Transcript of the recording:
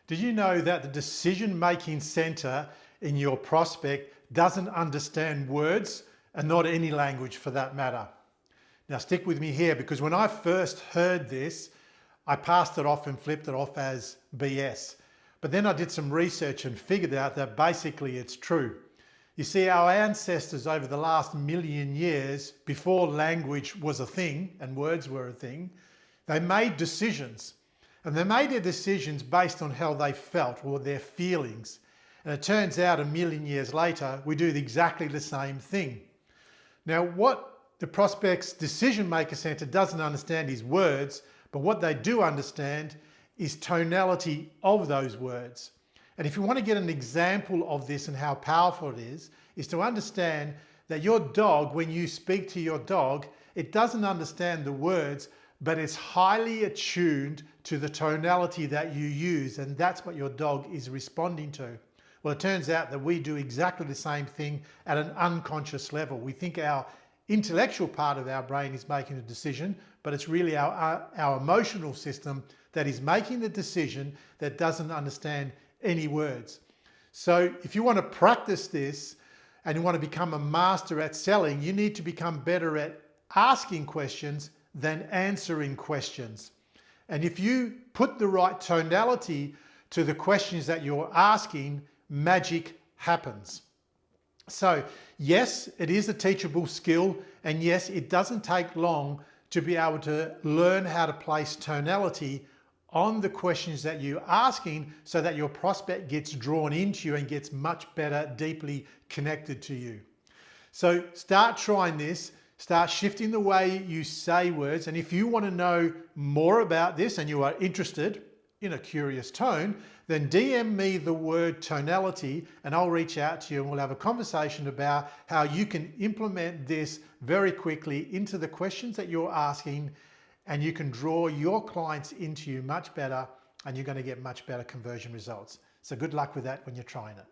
Did you know that the decision-making center in your prospect doesn't understand words and not any language for that matter? Now stick with me here, because when I first heard this, I passed it off and flipped it off as BS. But then I did some research and figured out that basically it's true. You see, our ancestors over the last million years, before language was a thing and words were a thing, they made decisions. And they made their decisions based on how they felt or their feelings. And it turns out a million years later, we do exactly the same thing. Now, what the prospect's decision maker center doesn't understand is words, but what they do understand is tonality of those words. And if you want to get an example of this and how powerful it is to understand that your dog, when you speak to your dog, it doesn't understand the words, but it's highly attuned to the tonality that you use, and that's what your dog is responding to. Well, it turns out that we do exactly the same thing at an unconscious level. We think our intellectual part of our brain is making a decision, but it's really our emotional system that is making the decision that doesn't understand any words. So if you want to practice this and you want to become a master at selling, you need to become better at asking questions than answering questions. And if you put the right tonality to the questions that you're asking, magic happens. So yes, it is a teachable skill, and yes, it doesn't take long to be able to learn how to place tonality on the questions that you're asking so that your prospect gets drawn into you and gets much better, deeply connected to you. So start trying this. Start shifting the way you say words. And if you want to know more about this and you are interested in a curious tone, then DM me the word tonality and I'll reach out to you and we'll have a conversation about how you can implement this very quickly into the questions that you're asking, and you can draw your clients into you much better, and you're going to get much better conversion results. So good luck with that when you're trying it.